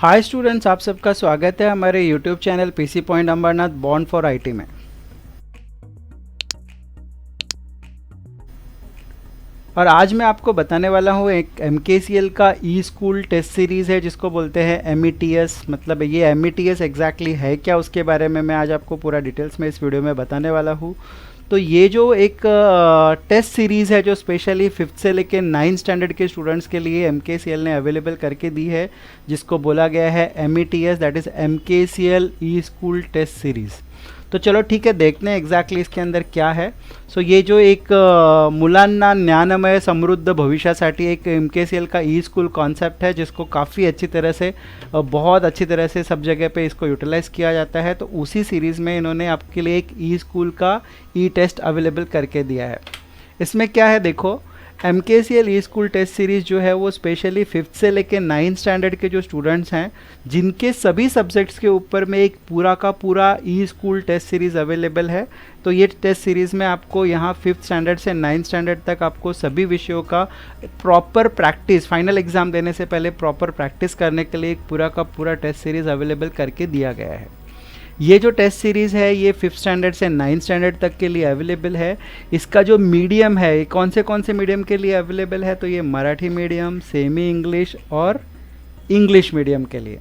Hi students, आप सबका स्वागत है हमारे YouTube channel PC point Ambernath bond for IT में। और आज मैं आपको बताने वाला हूँ एक MKCL का ई स्कूल टेस्ट सीरीज़ है जिसको बोलते हैं METS। मतलब ये METS एग्जैक्टली है क्या, उसके बारे में मैं आज आपको पूरा डिटेल्स में इस वीडियो में बताने वाला हूँ। तो ये जो एक टेस्ट सीरीज़ है जो स्पेशली 5th से लेकर 9th स्टैंडर्ड के स्टूडेंट्स के लिए MKCL ने अवेलेबल करके दी है, जिसको बोला गया है METS, that is MKCL e school test series. तो चलो ठीक है, देखते हैं एग्जैक्टली इसके अंदर क्या है। सो ये जो एक मुलांना ज्ञानमय समृद्ध भविष्यासाठी एक MKCL का ई स्कूल कॉन्सेप्ट है, जिसको काफ़ी अच्छी तरह से बहुत अच्छी तरह से सब जगह पे इसको यूटिलाइज़ किया जाता है। तो उसी सीरीज़ में इन्होंने आपके लिए एक ई स्कूल का ई टेस्ट अवेलेबल करके दिया है। इसमें क्या है देखो, MKCL e school test series जो है वो स्पेशली 5th से लेकर 9th स्टैंडर्ड के जो स्टूडेंट्स हैं जिनके सभी सब्जेक्ट्स के ऊपर में एक पूरा का पूरा ई स्कूल टेस्ट सीरीज़ अवेलेबल है। तो ये टेस्ट सीरीज़ में आपको यहाँ 5th स्टैंडर्ड से 9th स्टैंडर्ड तक आपको सभी विषयों का प्रॉपर प्रैक्टिस, फाइनल एग्ज़ाम देने से पहले प्रॉपर प्रैक्टिस करने के लिए एक पूरा का पूरा टेस्ट सीरीज़ अवेलेबल करके दिया गया है। ये जो टेस्ट सीरीज़ है ये 5th स्टैंडर्ड से 9th स्टैंडर्ड तक के लिए अवेलेबल है। इसका जो मीडियम है, ये कौन से मीडियम के लिए अवेलेबल है, तो ये मराठी मीडियम, सेमी इंग्लिश और इंग्लिश मीडियम के लिए।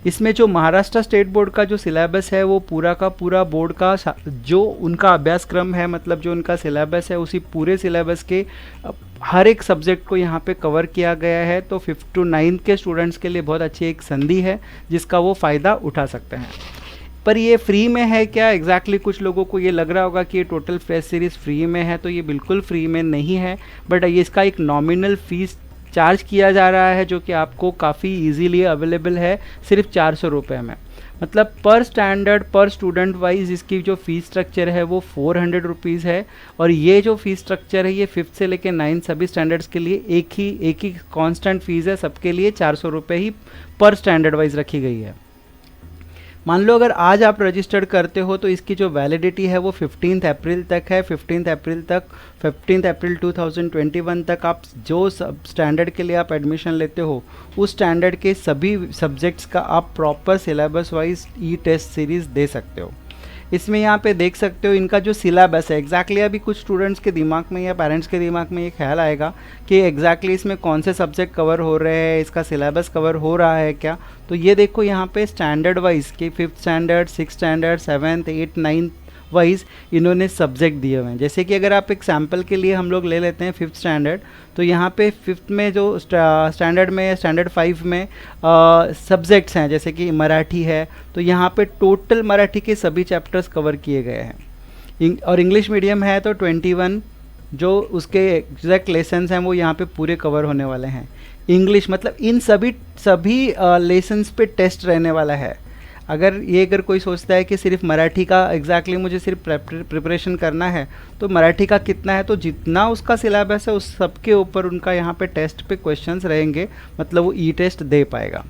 इसमें जो महाराष्ट्र स्टेट बोर्ड का जो सिलेबस है वो पूरा का पूरा बोर्ड का जो उनका अभ्यासक्रम है, मतलब जो उनका सिलेबस है, उसी पूरे सिलेबस के हर एक सब्जेक्ट को यहाँ पे कवर किया गया है। तो 5th to 9th के स्टूडेंट्स के लिए बहुत अच्छी एक संधि है जिसका वो फ़ायदा उठा सकते हैं। पर ये फ्री में है क्या एग्जैक्टली, कुछ लोगों को ये लग रहा होगा कि ये टोटल टेस्ट सीरीज़ फ्री में है, तो ये बिल्कुल फ्री में नहीं है। बट ये इसका एक नॉमिनल फ़ीस चार्ज किया जा रहा है जो कि आपको काफ़ी इजीली अवेलेबल है, सिर्फ 400 रुपये में। मतलब पर स्टैंडर्ड पर स्टूडेंट वाइज इसकी जो फ़ीस स्ट्रक्चर है वो 400 रुपीज़ है। और ये जो फ़ीस स्ट्रक्चर है ये 5th से लेकर 9th सभी स्टैंडर्ड्स के लिए एक ही कांस्टेंट फ़ीस है, सबके लिए 400 रुपये ही पर स्टैंडर्ड वाइज रखी गई है। मान लो अगर आज आप रजिस्टर्ड करते हो तो इसकी जो वैलिडिटी है वो 15 अप्रैल तक है। 15 अप्रैल 2021 तक आप जो सब स्टैंडर्ड के लिए आप एडमिशन लेते हो उस स्टैंडर्ड के सभी सब्जेक्ट्स का आप प्रॉपर सिलेबस वाइज ई टेस्ट सीरीज़ दे सकते हो। इसमें यहाँ पे देख सकते हो इनका जो सिलेबस है एग्जैक्टली, अभी कुछ स्टूडेंट्स के दिमाग में या पेरेंट्स के दिमाग में ये ख्याल आएगा कि एग्जैक्टली इसमें कौन से सब्जेक्ट कवर हो रहे हैं, इसका सिलेबस कवर हो रहा है क्या। तो ये देखो यहाँ पे स्टैंडर्ड वाइज कि 5th standard, 6th standard, 7th, 8th, 9th wise इन्होंने सब्जेक्ट दिए हुए हैं। जैसे कि अगर आप एक सैम्पल के लिए हम लोग ले लेते हैं 5th स्टैंडर्ड, तो यहाँ पे 5th में जो स्टैंडर्ड में स्टैंडर्ड 5 में सब्जेक्ट्स हैं जैसे कि मराठी है, तो यहाँ पे टोटल मराठी के सभी चैप्टर्स कवर किए गए हैं। और इंग्लिश मीडियम है तो 21 जो उसके एग्जैक्ट लेसन्स हैं वो यहाँ पे पूरे कवर होने वाले हैं। इंग्लिश मतलब इन सभी लेसन्स पे टेस्ट रहने वाला है। अगर कोई सोचता है कि सिर्फ मराठी का एग्जैक्टली मुझे सिर्फ प्रिपरेशन करना है, तो मराठी का कितना है, तो जितना उसका सिलेबस है उस सब के ऊपर उनका यहाँ पे टेस्ट पे क्वेश्चंस रहेंगे, मतलब वो ई टेस्ट दे पाएगा।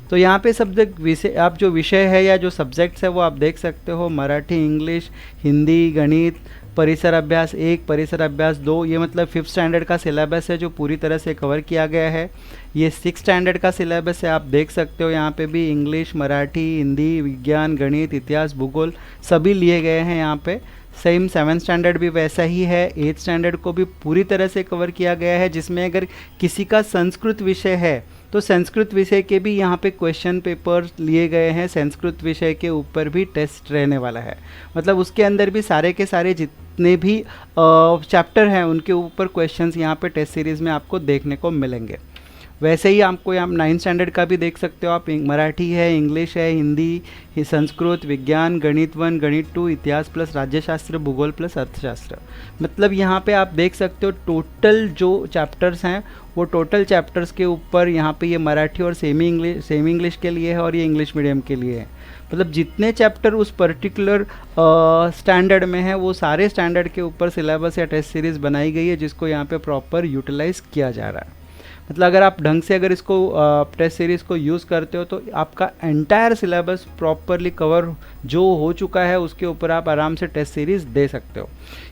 तो यहाँ पे सब्जेक्ट विषय, आप जो विषय है या जो सब्जेक्ट्स है वो आप देख सकते हो, मराठी, इंग्लिश, हिंदी, गणित, परिसर अभ्यास 1, परिसर अभ्यास 2, ये मतलब 5th स्टैंडर्ड का सिलेबस है जो पूरी तरह से कवर किया गया है। ये 6th स्टैंडर्ड का सिलेबस है, आप देख सकते हो यहाँ पे भी इंग्लिश, मराठी, हिंदी, विज्ञान, गणित, इतिहास, भूगोल सभी लिए गए हैं यहाँ पे। सेम 7th स्टैंडर्ड भी वैसा ही है। 8th स्टैंडर्ड को भी पूरी तरह से कवर किया गया है, जिसमें अगर किसी का संस्कृत विषय है तो संस्कृत विषय के भी यहाँ पे क्वेश्चन पेपर लिए गए हैं, संस्कृत विषय के ऊपर भी टेस्ट रहने वाला है। मतलब उसके अंदर भी सारे के सारे जितने भी चैप्टर हैं उनके ऊपर क्वेश्चंस यहाँ पे टेस्ट सीरीज़ में आपको देखने को मिलेंगे। वैसे ही आपको यहाँ 9th स्टैंडर्ड का भी देख सकते हो आप, मराठी है, इंग्लिश है, हिंदी, संस्कृत, विज्ञान, गणित 1, गणित 2, इतिहास प्लस राज्यशास्त्र, भूगोल प्लस अर्थशास्त्र। मतलब यहाँ पे आप देख सकते हो टोटल जो चैप्टर्स हैं वो टोटल चैप्टर्स के ऊपर यहाँ पे ये मराठी और सेमी इंग्लिश के लिए है और ये इंग्लिश मीडियम के लिए है। मतलब जितने चैप्टर उस पर्टिकुलर स्टैंडर्ड में है वो सारे स्टैंडर्ड के ऊपर सिलेबस या टेस्ट सीरीज़ बनाई गई है, जिसको यहाँ पे प्रॉपर यूटिलाइज़ किया जा रहा है। मतलब अगर आप ढंग से अगर इसको टेस्ट सीरीज़ को यूज़ करते हो तो आपका एंटायर सिलेबस प्रॉपरली कवर जो हो चुका है उसके ऊपर आप आराम से टेस्ट सीरीज़ दे सकते हो।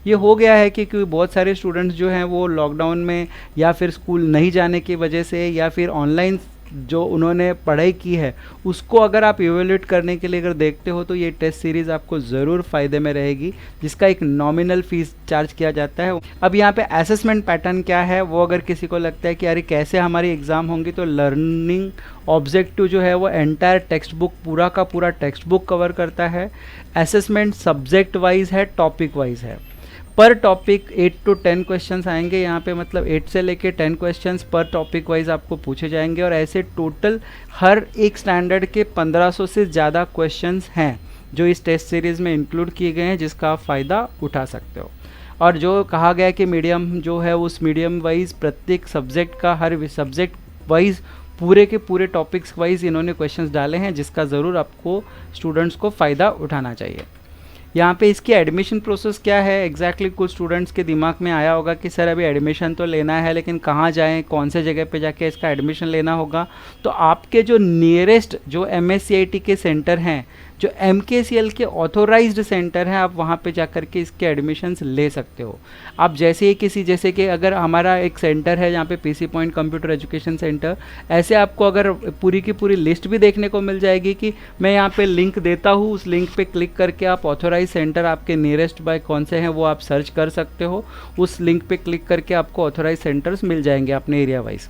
ये हो गया है कि क्योंकि बहुत सारे स्टूडेंट्स जो हैं वो लॉकडाउन में या फिर स्कूल नहीं जाने की वजह से या फिर ऑनलाइन जो उन्होंने पढ़ाई की है उसको अगर आप इवेल्यूएट करने के लिए अगर देखते हो तो ये टेस्ट सीरीज़ आपको ज़रूर फ़ायदे में रहेगी, जिसका एक नॉमिनल फ़ीस चार्ज किया जाता है। अब यहाँ पे असेसमेंट पैटर्न क्या है, वो अगर किसी को लगता है कि अरे कैसे हमारी एग्ज़ाम होंगी, तो लर्निंग ऑब्जेक्टिव जो है वो एंटायर टेक्स्ट बुक, पूरा का पूरा टेक्स्ट बुक कवर करता है। असेसमेंट सब्जेक्ट वाइज है, टॉपिक वाइज है। पर टॉपिक 8 to 10 क्वेश्चंस आएंगे यहाँ पे, मतलब 8 से लेके 10 क्वेश्चंस पर टॉपिक वाइज आपको पूछे जाएंगे, और ऐसे टोटल हर एक स्टैंडर्ड के 1500 से ज़्यादा क्वेश्चंस हैं जो इस टेस्ट सीरीज़ में इंक्लूड किए गए हैं, जिसका आप फ़ायदा उठा सकते हो। और जो कहा गया कि मीडियम जो है उस मीडियम वाइज प्रत्येक सब्जेक्ट का, हर सब्जेक्ट वाइज पूरे के पूरे टॉपिक्स वाइज इन्होंने क्वेश्चंस डाले हैं, जिसका ज़रूर आपको स्टूडेंट्स को फ़ायदा उठाना चाहिए। यहाँ पे इसकी एडमिशन प्रोसेस क्या है एग्जैक्टली, कुछ स्टूडेंट्स के दिमाग में आया होगा कि सर अभी एडमिशन तो लेना है, लेकिन कहाँ जाएं, कौन से जगह पे जाके इसका एडमिशन लेना होगा। तो आपके जो नियरेस्ट जो MSCIT के सेंटर हैं, जो MKCL के ऑथोराइज्ड सेंटर हैं, आप वहाँ पे जाकर के इसके एडमिशन्स ले सकते हो। आप जैसे ही किसी, जैसे कि अगर हमारा एक सेंटर है जहाँ पे PC point computer education centre, ऐसे आपको अगर पूरी की पूरी लिस्ट भी देखने को मिल जाएगी कि मैं यहाँ पे लिंक देता हूँ, उस लिंक पे क्लिक करके आप ऑथोराइज सेंटर आपके नियरेस्ट बाय कौन से हैं वो आप सर्च कर सकते हो। उस लिंक पे क्लिक करके आपको ऑथोराइज सेंटर्स मिल जाएंगे अपने एरिया वाइज।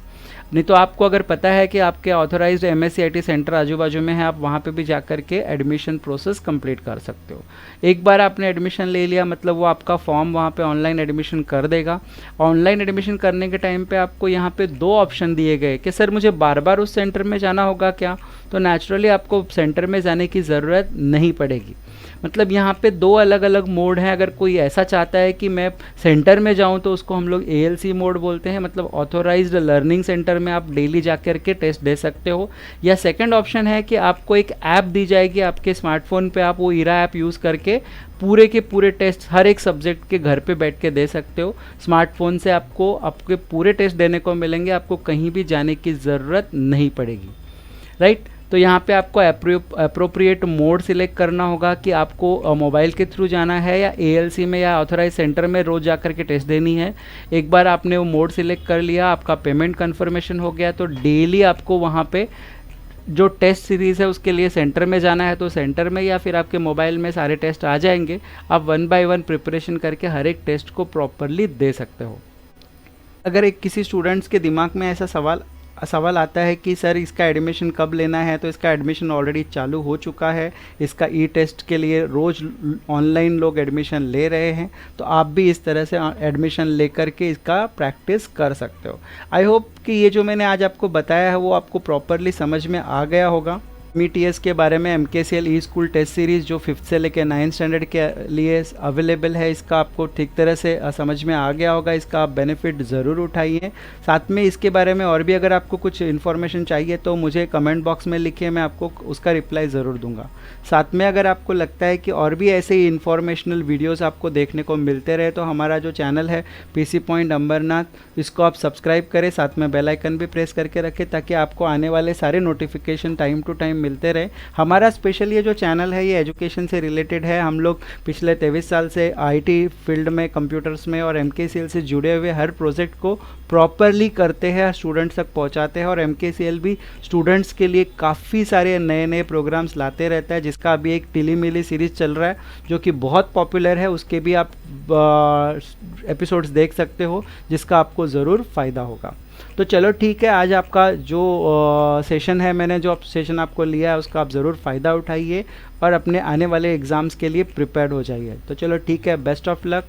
नहीं तो आपको अगर पता है कि आपके ऑथोराइज्ड MSCIT सेंटर आजू बाजू में है, आप वहाँ पे भी जा कर के एडमिशन प्रोसेस कंप्लीट कर सकते हो। एक बार आपने एडमिशन ले लिया मतलब वो आपका फॉर्म वहाँ पे ऑनलाइन एडमिशन कर देगा। ऑनलाइन एडमिशन करने के टाइम पे आपको यहाँ पे 2 ऑप्शन दिए गए कि सर मुझे बार बार उस सेंटर में जाना होगा क्या, तो नेचुरली आपको सेंटर में जाने की ज़रूरत नहीं पड़ेगी। मतलब यहाँ पे 2 अलग अलग मोड हैं। अगर कोई ऐसा चाहता है कि मैं सेंटर में जाऊँ तो उसको हम लोग ALC मोड बोलते हैं, मतलब ऑथोराइज्ड लर्निंग सेंटर में आप डेली जा कर के टेस्ट दे सकते हो। या सेकंड ऑप्शन है कि आपको एक ऐप दी जाएगी आपके स्मार्टफोन पे, आप वो ईरा ऐप यूज़ करके पूरे के पूरे टेस्ट हर एक सब्जेक्ट के घर पे बैठ के दे सकते हो। स्मार्टफोन से आपको आपके पूरे टेस्ट देने को मिलेंगे, आपको कहीं भी जाने की ज़रूरत नहीं पड़ेगी, राइट। तो यहाँ पे आपको अप्रोप्रिएट मोड सिलेक्ट करना होगा कि आपको मोबाइल के थ्रू जाना है या ALC में या ऑथोराइज सेंटर में रोज़ जाकर के टेस्ट देनी है। एक बार आपने वो मोड सिलेक्ट कर लिया, आपका पेमेंट कन्फर्मेशन हो गया, तो डेली आपको वहाँ पे जो टेस्ट सीरीज़ है उसके लिए सेंटर में जाना है तो सेंटर में, या फिर आपके मोबाइल में सारे टेस्ट आ जाएंगे। आप 1 by 1 प्रिपरेशन करके हर एक टेस्ट को प्रॉपरली दे सकते हो। अगर एक किसी स्टूडेंट्स के दिमाग में ऐसा सवाल आता है कि सर इसका एडमिशन कब लेना है, तो इसका एडमिशन ऑलरेडी चालू हो चुका है। इसका टेस्ट के लिए रोज़ ऑनलाइन लोग एडमिशन ले रहे हैं, तो आप भी इस तरह से एडमिशन लेकर के इसका प्रैक्टिस कर सकते हो। आई होप कि ये जो मैंने आज आपको बताया है वो आपको प्रॉपरली समझ में आ गया होगा। METS के बारे में MKCL स्कूल टेस्ट सीरीज़ जो 5th से लेकर 9th स्टैंडर्ड के लिए अवेलेबल है, इसका आपको ठीक तरह से समझ में आ गया होगा। इसका आप बेनिफिट ज़रूर उठाइए। साथ में इसके बारे में और भी अगर आपको कुछ इन्फॉर्मेशन चाहिए तो मुझे कमेंट बॉक्स में लिखिए, मैं आपको उसका रिप्लाई ज़रूर दूंगा। साथ में अगर आपको लगता है कि और भी ऐसे ही इन्फॉर्मेशनल वीडियोज़ आपको देखने को मिलते रहे तो हमारा जो चैनल है PC पॉइंट अंबरनाथ, इसको आप सब्सक्राइब करें, साथ में बेल आइकन भी प्रेस करके रखें ताकि आपको आने वाले सारे नोटिफिकेशन टाइम टू टाइम मिलते रहे। हमारा स्पेशल ये जो चैनल है ये एजुकेशन से रिलेटेड है। हम लोग पिछले 23 साल से IT फील्ड में, कंप्यूटर्स में और MKCL से जुड़े हुए हर प्रोजेक्ट को प्रॉपरली करते हैं, स्टूडेंट्स तक पहुंचाते हैं। और MKCL भी स्टूडेंट्स के लिए काफ़ी सारे नए नए प्रोग्राम्स लाते रहता है, जिसका अभी एक टिली मिली सीरीज़ चल रहा है जो कि बहुत पॉपुलर है। उसके भी आप एपिसोड्स देख सकते हो, जिसका आपको ज़रूर फ़ायदा होगा। तो चलो ठीक है, आज आपका जो सेशन है, मैंने जो सेशन आपको लिया है उसका आप ज़रूर फ़ायदा उठाइए और अपने आने वाले एग्ज़ाम्स के लिए प्रिपेयर्ड हो जाइए। तो चलो ठीक है, बेस्ट ऑफ लक।